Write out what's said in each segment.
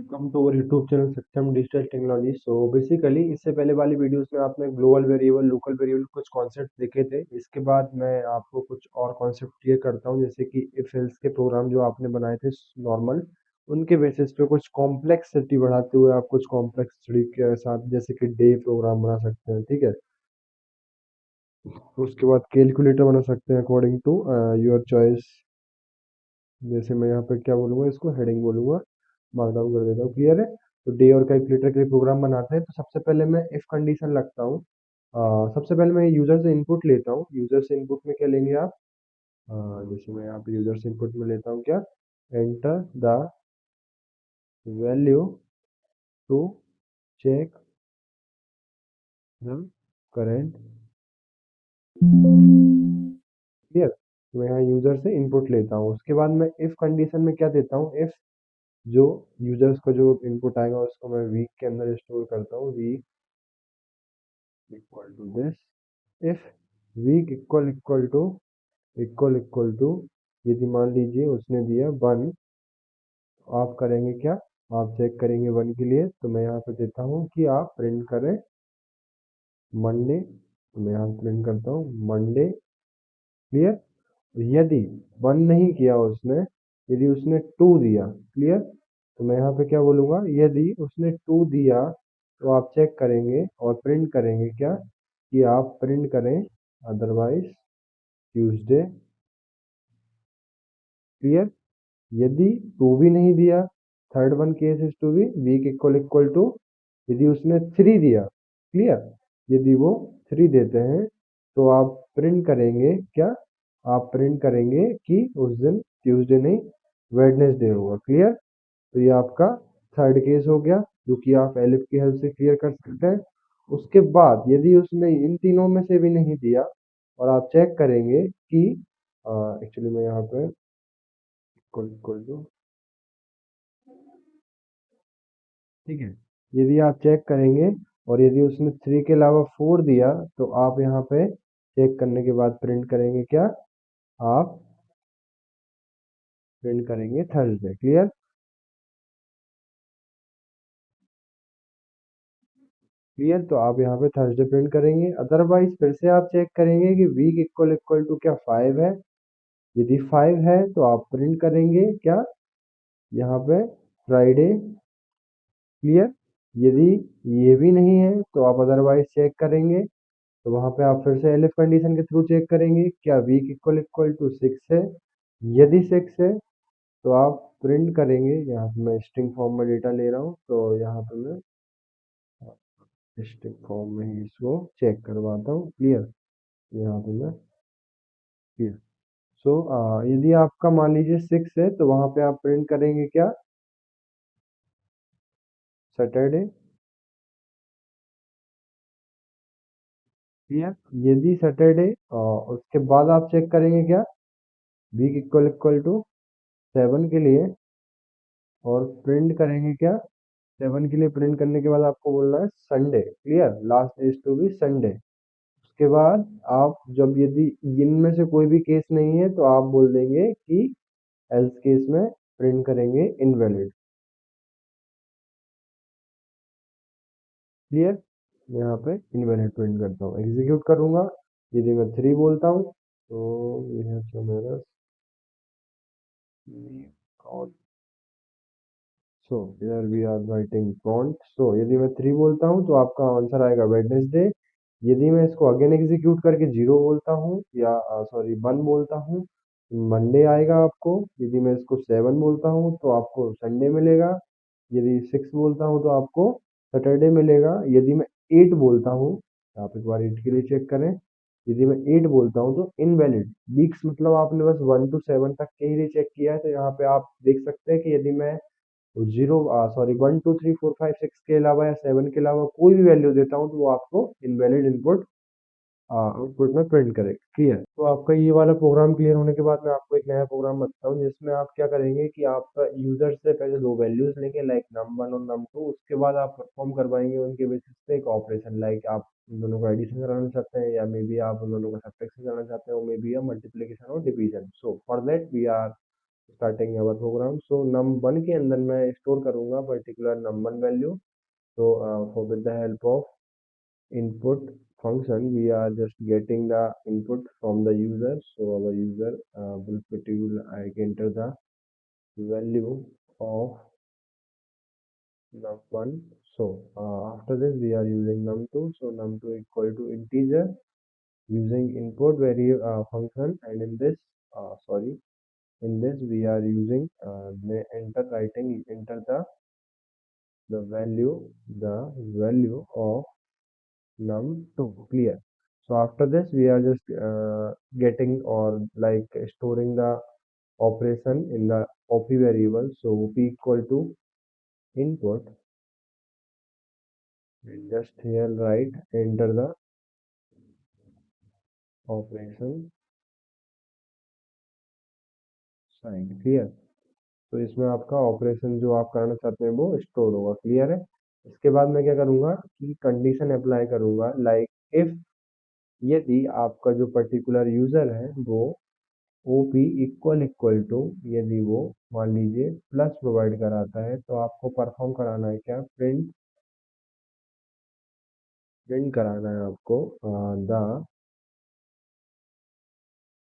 Welcome to our YouTube channel Satyam digital technology. So basically इससे पहले वाली वीडियोस में आपने ग्लोबल वेरिएबल लोकल वेरिएबल कुछ कॉन्सेप्ट देखे थे। इसके बाद मैं आपको कुछ और कॉन्सेप्ट क्लियर करता हूँ, जैसे कि इफ एल्स के प्रोग्राम जो आपने बनाए थे नॉर्मल, उनके बेसिस पे कुछ कॉम्प्लेक्सिटी बढ़ाते हुए आप कुछ कॉम्प्लेक्सिटी के साथ जैसे कि डे प्रोग्राम बना सकते हैं। ठीक है, उसके बाद कैलकुलेटर बना सकते हैं अकॉर्डिंग टू योर चॉइस। जैसे मैं यहाँ पे क्या बोलूँगा, इसको हेडिंग बोलूँगा, मार्कडाउन कर देता हूँ। क्लियर है? तो डे और कैलकुलेटर के लिए प्रोग्राम बनाते हैं तो सबसे पहले मैं इफ कंडीशन लगता हूँ। सबसे पहले मैं यूजर से इनपुट लेता हूँ। यूजर से इनपुट में क्या लेंगे आप? जैसे मैं यहाँ पे यूजर से इनपुट में लेता हूँ क्या, enter the value to check the current. Clear? तो मैं यहाँ यूजर से इनपुट लेता हूँ। उसके बाद मैं इफ कंडीशन में क्या देता हूँ, इफ जो यूजर्स को जो इनपुट आएगा उसको मैं वीक के अंदर स्टोर करता हूँ। Week equal to this, if week equal to यदि मान लीजिए उसने दिया 1, तो आप करेंगे क्या, आप चेक करेंगे 1 के लिए। तो मैं यहाँ पे देता हूँ कि आप प्रिंट करें मंडे। तो मैं यहाँ प्रिंट करता हूँ मंडे। क्लियर? यदि 1 नहीं किया उसने, यदि उसने 2 दिया, क्लियर, तो मैं यहाँ पे क्या बोलूँगा, यदि उसने 2 दिया तो आप चेक करेंगे और प्रिंट करेंगे क्या, कि आप प्रिंट करें अदरवाइज ट्यूसडे। क्लियर? यदि 2 भी नहीं दिया, third one case is to be week equal to, यदि उसने 3 दिया, क्लियर, यदि वो 3 देते हैं तो आप प्रिंट करेंगे क्या, आप प्रिंट करेंगे कि उस दिन ट्यूसडे नहीं वेडनेसडे होगा। क्लियर? तो ये आपका थर्ड केस हो गया, जो कि आप एलिफ की हेल्प से क्लियर कर सकते हैं। उसके बाद यदि उसने इन तीनों में से भी नहीं दिया और आप चेक करेंगे कि एक्चुअली मैं यहाँ पे इक्वल टू, ठीक है, यदि आप चेक करेंगे और यदि उसने 3 के अलावा 4 दिया तो आप यहाँ पे चेक करने के बाद प्रिंट करेंगे क्या, आप प्रिंट करेंगे थर्सडे। क्लियर? क्लियर? तो आप यहाँ पे थर्सडे प्रिंट करेंगे। अदरवाइज फिर से आप चेक करेंगे कि वीक इक्वल टू क्या 5 है। यदि 5 है तो आप प्रिंट करेंगे क्या, यहाँ पे फ्राइडे। क्लियर? यदि ये भी नहीं है तो आप अदरवाइज चेक करेंगे, तो वहां पे आप फिर से एलिफ कंडीशन के थ्रू चेक करेंगे क्या वीक इक्वल टू 6 है। यदि 6 है तो आप प्रिंट करेंगे, यहाँ पे मैं स्ट्रिंग फॉर्म में डेटा ले रहा हूँ तो यहाँ पे मैं स्ट्रिंग फॉर्म में ही इसको चेक करवाता हूँ। क्लियर? यहाँ पे मैं, क्लियर। सो यदि आपका मान लीजिए 6 है तो वहां पे आप प्रिंट करेंगे क्या, सैटरडे। क्लियर? यदि सैटरडे, उसके बाद आप चेक करेंगे क्या, वीक इक्वल टू 7 के लिए, और प्रिंट करेंगे क्या, 7 के लिए प्रिंट करने के बाद आपको बोलना है Sunday. Clear? Last is to be Sunday. उसके बाद आप जब यदि इनमें से कोई भी केस नहीं है तो आप बोल देंगे कि एल्स केस में प्रिंट करेंगे इनवैलिड। क्लियर? यहाँ पे इनवैलिड प्रिंट करता हूँ, एग्जीक्यूट करूंगा। यदि मैं 3 बोलता हूँ तो यह है मेरा, so here we are writing print. So यदि मैं 3 बोलता हूँ तो आपका आंसर आएगा वेडनेसडे। यदि मैं इसको अगेन एग्जीक्यूट करके 0 बोलता हूँ या सॉरी 1 बोलता हूँ, मंडे आएगा आपको। यदि मैं इसको 7 बोलता हूँ तो आपको संडे मिलेगा। यदि 6 बोलता हूँ तो आपको सैटरडे मिलेगा। यदि मैं 8 बोलता हूँ, आप एक बार 8 के लिए चेक करें, यदि मैं 8 बोलता हूँ तो इनवैलिड। वीक्स मतलब आपने बस 1 to 7 तक के ही लिए चेक किया है, तो यहाँ पे आप देख सकते हैं कि यदि मैं 0 सॉरी 1 2 3 4 5 6 के अलावा या 7 के अलावा कोई भी वैल्यू देता हूँ तो वो आपको इनवैलिड इनपुट आउटपुट में प्रिंट करेगा। क्लियर? तो आपका ये वाला प्रोग्राम क्लियर होने के बाद मैं आपको एक नया प्रोग्राम बताता हूँ, जिसमें आप क्या करेंगे कि आप यूजर से पहले 2 वैल्यूज लेंगे, लाइक num1 और num2। उसके बाद आप परफॉर्म करवाएंगे उनके बेसिस पे एक ऑपरेशन, लाइक आप उन दोनों का एडिशन कराना चाहते हैं या मे बी आप उन दोनों का सब्ट्रैक्शन कराना चाहते हैं, मे बी मल्टीप्लीकेशन और division. So for that we are starting our program. So num1 के अंदर मैं स्टोर करूंगा particular num1 value. So for with the help of input function, we are just getting the input from the user. So our user will put you like enter the value of num1. So after this we are using num2. So num2 equal to integer using input variable function, and in this sorry, in this we are using enter writing enter the value of num2. Clear. So after this we are just getting or like storing the operation in the op variable. So op equal to input, and just here write enter the operation sign. Clear. तो इसमें आपका operation जो आप करना चाहते हैं वो store होगा। क्लियर है। इसके बाद मैं क्या करूंगा कि कंडीशन अप्लाई करूंगा लाइक इफ, यदि आपका जो पर्टिकुलर यूजर है वो ओपी इक्वल इक्वल टू, यदि वो मान लीजिए प्लस प्रोवाइड कराता है, तो आपको परफॉर्म कराना है क्या, प्रिंट कराना है आपको the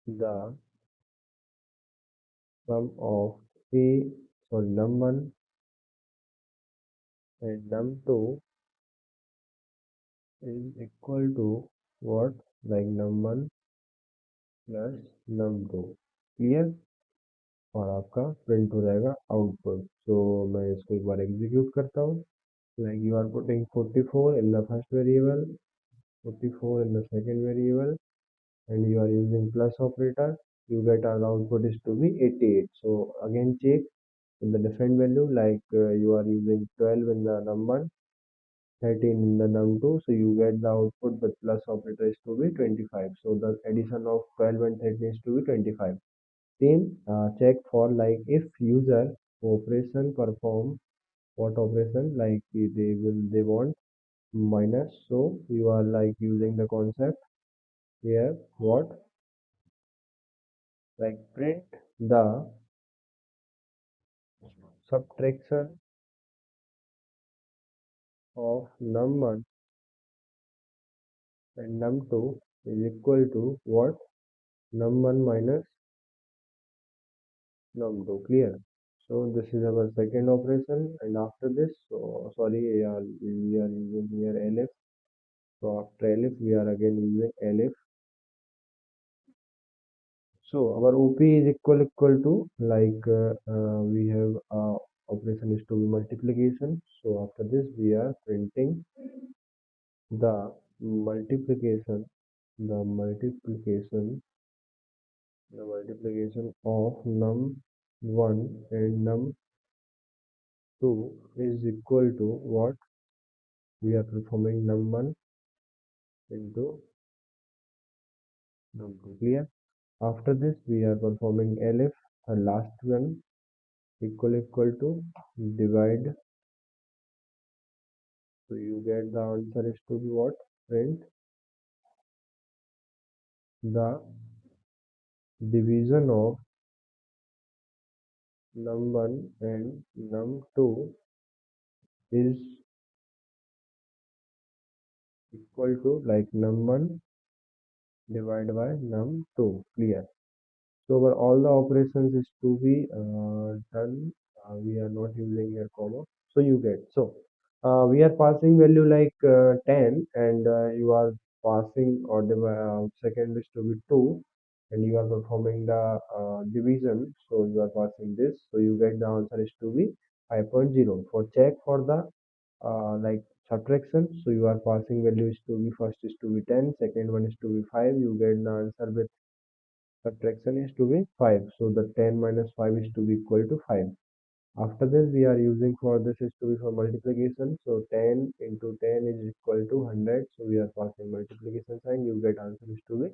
the sum of a sorry num1 and num2 is equal to what, like num1 plus num2। Clear. और आपका प्रिंट हो जाएगा आउटपुट। तो मैं इसको एक बार एग्जीक्यूट करता हूँ। Like you are putting 44 in the first variable, 44 in the second variable, and you are using plus operator, you get our output is to be 88. So again check in the different value, like you are using 12 in the num1, 13 in the num2, so you get the output with plus operator is to be 25. So the addition of 12 and 13 is to be 25. Same check for like if user operation perform what operation, like they want minus, so you are like using the concept here what, like print the subtraction of num1 and num2 is equal to what, num1 minus num2. Clear. So this is our second operation, and after this, so sorry, we are using here elif. So after elif we are again using elif. So our op is equal to like we have operation is to be multiplication. So after this we are printing the multiplication, the multiplication the multiplication of num1 and num2 is equal to what, we are performing num1 into num2. Clear. After this we are performing elif, the last one, equal to divide. So you get the answer is to be what, print the division of num1 and num2 is equal to like num1 divided by num2. Clear. So our all the operations is to be done. We are not using here comma. So you get, so we are passing value like 10, and you are passing or the second is to be 2, and you are performing the division. So you are passing this. So you get the answer is to be 5.0. For check for the like subtraction, so you are passing value is to be first is to be 10, second one is to be 5. You get the answer with subtraction is to be 5. So the 10 minus 5 is to be equal to 5. After this we are using for this is to be for multiplication. So 10 into 10 is equal to 100. So we are passing multiplication sign. You get answer is to be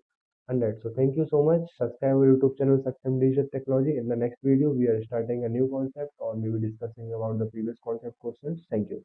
100. So thank you so much. Subscribe our YouTube channel Saksam Digital Technology. In the next video we are starting a new concept or maybe discussing about the previous concept questions. Thank you.